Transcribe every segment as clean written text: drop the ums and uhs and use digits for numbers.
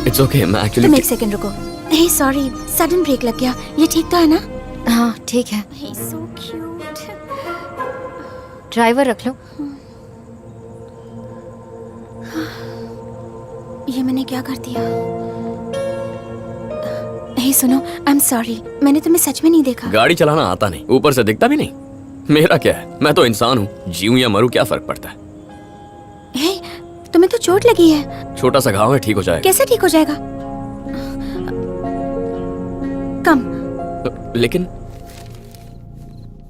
It's okay, मैं actually तुम एक सेकंड रुको। हे सॉरी, सडन ब्रेक लग गया। ये ठीक तो है ना? हाँ ठीक है। हे सो क्यूट। ड्राइवर रख लो। ये मैंने क्या कर दिया? हे सुनो, आई एम सॉरी, मैंने तुम्हें सच में नहीं देखा। गाड़ी चलाना आता नहीं, ऊपर से दिखता भी नहीं। मेरा क्या है, मैं तो इंसान हूँ, जीऊं या मरूं क्या फर्क पड़ता है। हे, तुम्हें तो चोट लगी है। छोटा सा घाव है, ठीक हो जाएगा। कैसे ठीक हो जाएगा? कम। लेकिन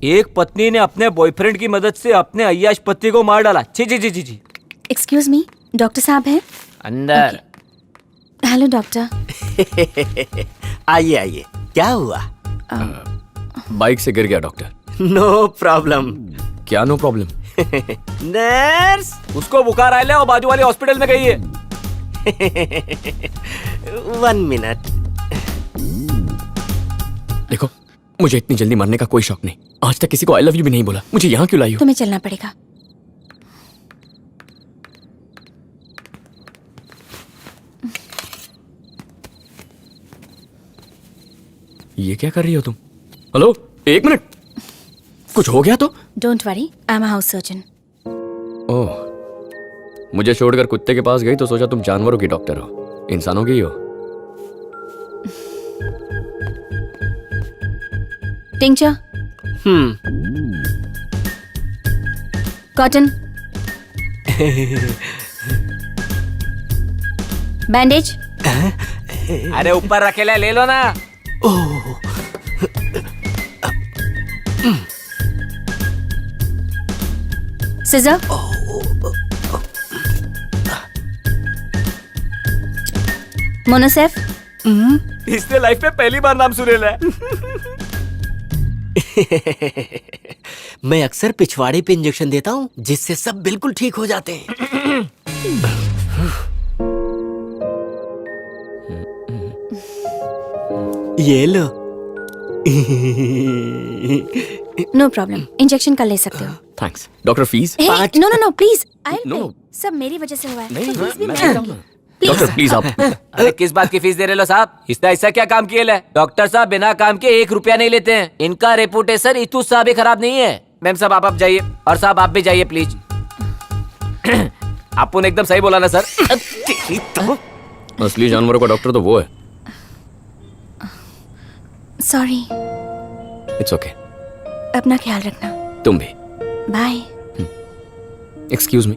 एक पत्नी ने अपने बॉयफ्रेंड की मदद से अपने अय्याश पति को मार डाला। जी जी जी जी जी। एक्सक्यूज मी, डॉक्टर साहब हैं? अंदर। Hello doctor. आइए आइए, क्या हुआ? बाइक से गिर गया डॉक्टर। No problem. क्या नो प्रॉब्लम? नर्स, उसको बुखार आया और बाजू वाले हॉस्पिटल में गई है। 1 मिनट। देखो, मुझे इतनी जल्दी मरने का कोई शौक नहीं। आज तक किसी को आई लव यू भी नहीं बोला। मुझे यहाँ क्यों लाई हो? तुम्हें चलना पड़ेगा। ये क्या कर रही हो तुम? हेलो, एक मिनट, कुछ हो गया तो? Don't worry, I am a house surgeon. Oh, मुझे छोड़कर कुत्ते के पास गई तो सोचा तुम जानवरों की डॉक्टर हो, इंसानों की ही हो। Tincture, cotton, bandage. अरे ऊपर रखेला, ले लो ना। Scissor, Monocef. इसने लाइफ में पहली बार नाम सुनेला है। मैं अक्सर पिछवाड़े पे इंजेक्शन देता हूँ, जिससे सब बिल्कुल ठीक हो जाते हैं। ये लो। नो प्रॉब्लम, इंजेक्शन कर ले सकते हो। Thanks. Doctor fees? No no no please, I No. सब मेरी वजह से हुआ है। नहीं, तो please भी मैं मैं- देता हूं ना। डॉक्टर प्लीज आप। अरे किस बात की फीस दे रहे लो साहब? इसने ऐसा क्या काम किया है? डॉक्टर साहब बिना काम के 1 रुपया नहीं लेते हैं। इनका रेपुटेशन इतू सा भी खराब नहीं है। मैम साहब आप जाइए, और साहब आप भी जाइए प्लीज। आपने एकदम सही बोला ना सर? असली जानवरों का डॉक्टर तो वो है। Sorry, it's okay. अपना ख्याल रखना। तुम भी। बाय। एक्सक्यूज मी,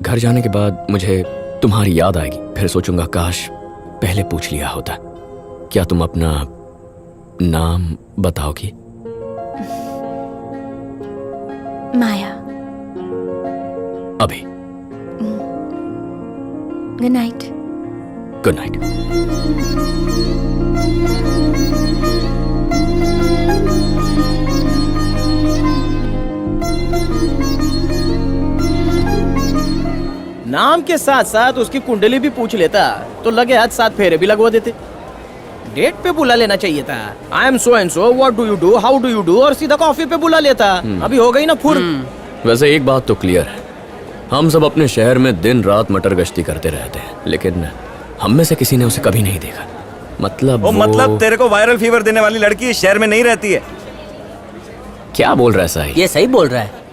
घर जाने के बाद मुझे तुम्हारी याद आएगी। फिर सोचूंगा काश पहले पूछ लिया होता। क्या तुम अपना नाम बताओगी? माया। अभी। Good night. Good night. नाम के साथ साथ उसकी कुंडली भी पूछ लेता तो लगे हाथ 7 फेरे भी लगवा देते। डेट पे बुला लेना चाहिए था। I am so and so, what do you do, how do you do, और सीधा कॉफी पे बुला लेता। अभी हो गई ना फुर। वैसे एक बात तो क्लियर है, हम सब अपने शहर में दिन रात मटर गश्ती करते रहते हैं, लेकिन हम में से किसी ने उसे कभी नहीं देखा। मतलब वो मतलब तेरे को वायरल फीवर देने वाली लड़की इस शहर में नहीं रहती है? क्या बोल रहा है साहिल? ये सही बोल रहा है।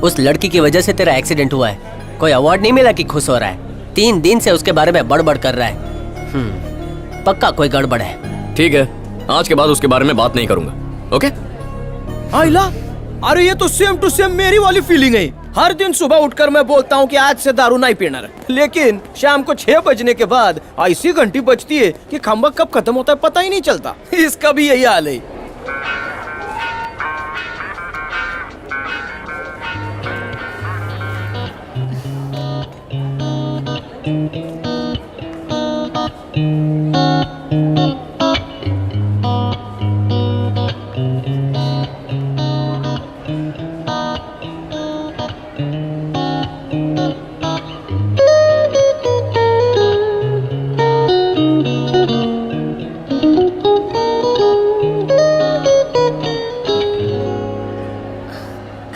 उस लड़की की वजह से तेरा एक्सीडेंट हुआ है। कोई अवार्ड नहीं मिला कि खुश हो रहा है। 3 दिन से उसके बारे में बड़बड़ कर रहा है। पक्का कोई गड़बड़ है। ठीक है, आज के बाद उसके बारे में बात नहीं करूंगा। ओके? आइला, अरे ये तो सेम टू सेम मेरी वाली फीलिंग है। हर दिन सुबह उठकर मैं बोलता हूँ कि आज से दारू नहीं पीना, लेकिन शाम को 6 बजने के बाद ऐसी घंटी बजती है कि खंबा कब खत्म होता है पता ही नहीं चलता। इसका भी यही हाल है।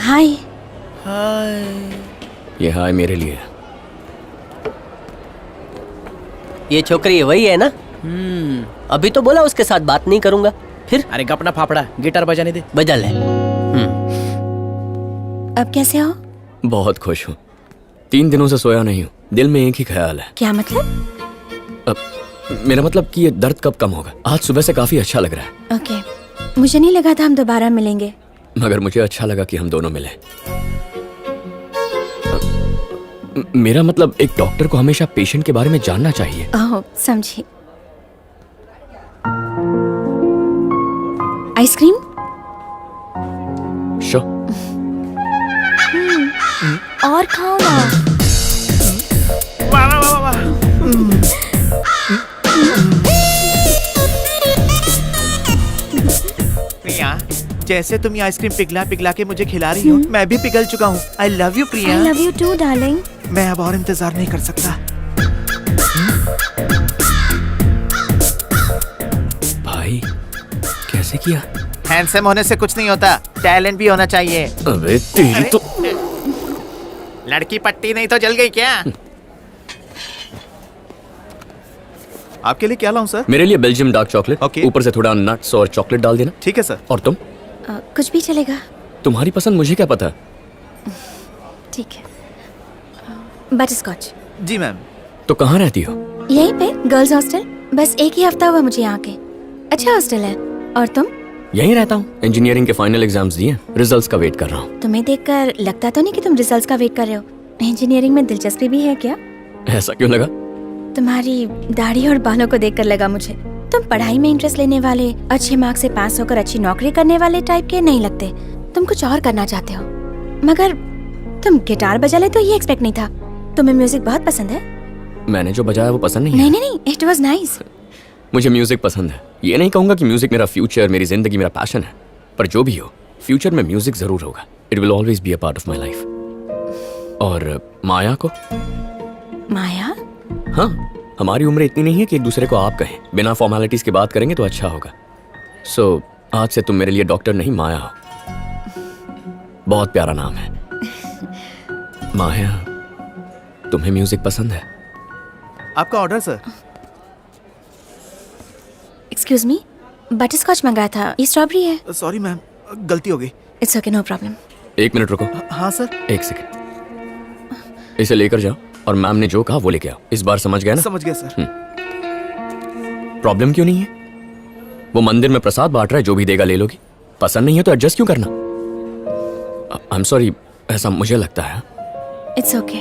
हाय। ये हाय मेरे लिए। ये छोकरी वही है ना? अभी तो बोला उसके साथ बात नहीं करूंगा, फिर अरे गपना फाफड़ा, गिटार बजाने दे। बजा ले। अब कैसे हो? बहुत खुश हूँ। 3 दिनों से सोया नहीं हूँ। दिल में एक ही ख्याल है। क्या मतलब? मेरा मतलब कि ये दर्द कब कम होगा। आज सुबह से काफी अच्छा लग रहा है, ओके, मुझे नहीं लगा था हम दोबारा मिलेंगे। मगर मुझे अच्छा लगा कि हम दोनों मिले। मेरा मतलब एक डॉक्टर को हमेशा पेशेंट के बारे में जानना चाहिए। ओह, समझी। आइसक्रीम? शो। और खाओ ना। प्रिया, जैसे तुम ये आइसक्रीम पिघला पिघला के मुझे खिला रही हो, मैं भी पिघल चुका हूँ। I love you Priya. I love you too darling. मैं अब और इंतजार नहीं कर सकता। भाई कैसे किया? हैंडसम होने से कुछ नहीं होता, टैलेंट भी होना चाहिए। अबे तेरी तो। लड़की पट्टी नहीं तो जल गई क्या? आपके लिए क्या लाऊं सर? मेरे लिए बेल्जियम डार्क चॉकलेट, ओके। ऊपर से थोड़ा नट्स और चॉकलेट डाल देना। ठीक है सर। और तुम? कुछ भी चलेगा। तुम्हारी पसंद मुझे क्या पता। ठीक है। Butterscotch. जी मैम। तो कहाँ रहती हो? यहीं पे गर्ल्स हॉस्टल। बस एक ही हफ्ता हुआ मुझे यहाँ के। अच्छा हॉस्टल है। और तुम? यहीं रहता हूँ। इंजीनियरिंग के फाइनल एग्जाम्स दिए, रिजल्ट्स का वेट कर रहा हूँ। तुम्हें देखकर लगता तो नहीं कि तुम रिजल्ट्स का वेट कर रहे हो। इंजीनियरिंग में दिलचस्पी भी है क्या? ऐसा क्यों लगा? तुम्हारी दाढ़ी और बालों को देखकर लगा मुझे। तुम पढ़ाई में इंटरेस्ट लेने वाले, अच्छे मार्क्स से पास होकर अच्छी नौकरी करने वाले टाइप के नहीं लगते। तुम कुछ और करना चाहते हो। मगर तुम गिटार बजा ले तो ये एक्सपेक्ट नहीं था। तुम्हें म्यूजिक बहुत पसंद है? मैंने जो बजाया वो पसंद नहीं नहीं है। नहीं नहीं, इट वाज नाइस। मुझे म्यूजिक पसंद है। ये नहीं कहूंगा कि म्यूजिक मेरा फ्यूचर, मेरी जिंदगी, मेरा पैशन है, पर जो भी हो, फ्यूचर में म्यूजिक जरूर होगा। It will always be a part of my life. और माया को? माया? हाँ, हमारी उम्र इतनी नहीं है कि एक दूसरे को आप कहें। बिना फॉर्मेलिटीज की बात करेंगे तो अच्छा होगा। सो आज से तुम मेरे लिए डॉक्टर नहीं, माया हो। बहुत प्यारा नाम है। माया, तुम्हें म्यूजिक पसंद है? आपका order sir. Excuse me, butterscotch मंगाया था, ये स्ट्रॉबेरी है। सॉरी मैम, गलती हो गई। It's okay, no problem. 1 minute रुको। हाँ सर। 1 सेकंड। इसे लेकर जाओ और मैम ने जो कहा वो लेके आओ। इस बार समझ गया ना? समझ गया सर। प्रॉब्लम क्यों नहीं है? वो मंदिर में प्रसाद बांट रहा है, जो भी देगा ले लोगी। पसंद नहीं है तो एडजस्ट क्यों करना? आई एम सॉरी, ऐसा मुझे लगता है। It's okay.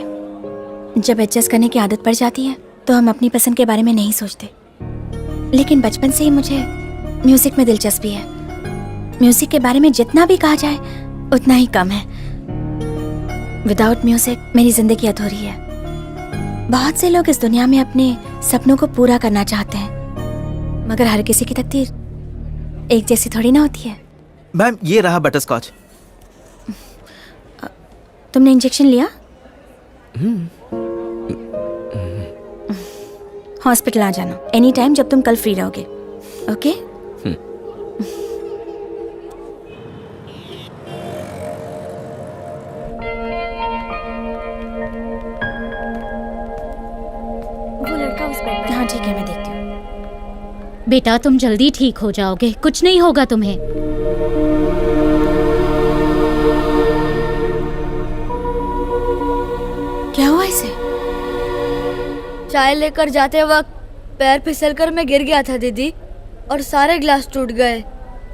जब एडजस्ट करने की आदत पड़ जाती है तो हम अपनी पसंद के बारे में नहीं सोचते। लेकिन बचपन से ही मुझे म्यूजिक में दिलचस्पी है। म्यूजिक के बारे में जितना भी कहा जाए उतना ही कम है। विदाउट म्यूजिक मेरी जिंदगी अधूरी है। बहुत से लोग इस दुनिया में अपने सपनों को पूरा करना चाहते हैं, मगर हर किसी की तकदीर एक जैसी थोड़ी ना होती है। मैम ये रहा बटर स्कॉच। तुमने इंजेक्शन लिया? हॉस्पिटल आ जाना एनी टाइम जब तुम कल फ्री रहोगे। ओके? वो लड़का उस बेड पे। हाँ ठीक है, मैं देखती हूँ। बेटा तुम जल्दी ठीक हो जाओगे, कुछ नहीं होगा तुम्हें। क्या हुआ इसे? चाय लेकर जाते वक्त पैर फिसलकर मैं गिर गया था दीदी, और सारे ग्लास टूट गए।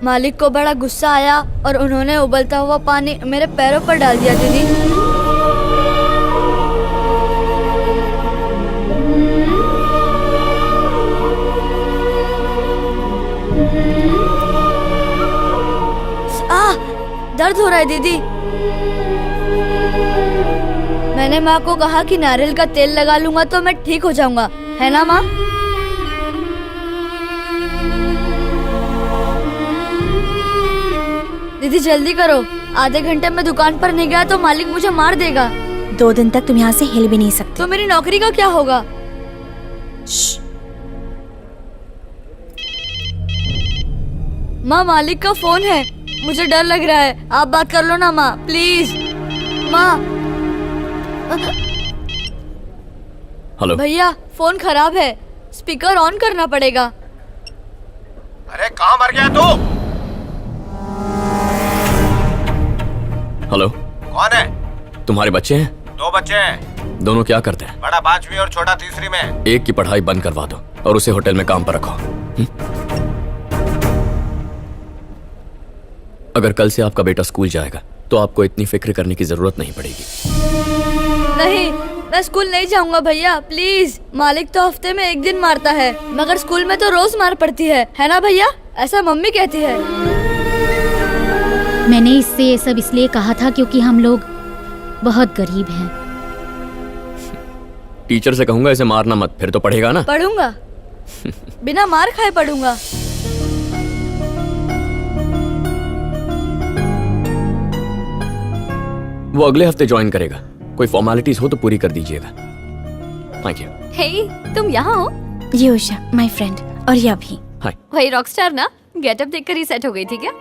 मालिक को बड़ा गुस्सा आया और उन्होंने उबलता हुआ पानी मेरे पैरों पर डाल दिया दीदी। दर्द हो रहा है दीदी। मैंने माँ को कहा कि नारियल का तेल लगा लूंगा तो मैं ठीक हो जाऊंगा, है ना माँ? दीदी जल्दी करो, आधे घंटे में दुकान पर नहीं गया तो मालिक मुझे मार देगा। 2 दिन तक तुम यहाँ से हिल भी नहीं सकते। तो मेरी नौकरी का क्या होगा? माँ मालिक का फोन है, मुझे डर लग रहा है। आप बात कर लो ना माँ, प्लीज। माँ। हेलो भैया फोन खराब है, स्पीकर ऑन करना पड़ेगा। अरे कहाँ मर गया तू? हेलो, कौन है? तुम्हारे बच्चे हैं? 2 बच्चे हैं, दोनों क्या करते हैं? बड़ा 5वीं और छोटा 3री में। एक की पढ़ाई बंद करवा दो और उसे होटल में काम पर रखो। अगर कल से आपका बेटा स्कूल जाएगा तो आपको इतनी फिक्र करने की जरूरत नहीं पड़ेगी। नहीं, मैं स्कूल नहीं जाऊंगा भैया, प्लीज। मालिक तो हफ्ते में 1 दिन मारता है, मगर स्कूल में तो रोज मार पड़ती है ना भैया? ऐसा मम्मी कहती है। मैंने इससे ये सब इसलिए कहा था क्योंकि हम लोग बहुत गरीब हैं। टीचर से कहूंगा इसे मारना मत, फिर तो पढ़ेगा ना। पढ़ूंगा, बिना मार खाए पढ़ूंगा। वो अगले हफ्ते ज्वाइन करेगा। कोई फॉर्मेलिटीज हो तो पूरी कर दीजिएगा। Thank you. हे, तुम यहाँ हो? ये उषा, माय फ्रेंड, और ये अभी। हाय। वही रॉकस्टार ना? गेटअप देखकर ही सेट हो गई थी क्या?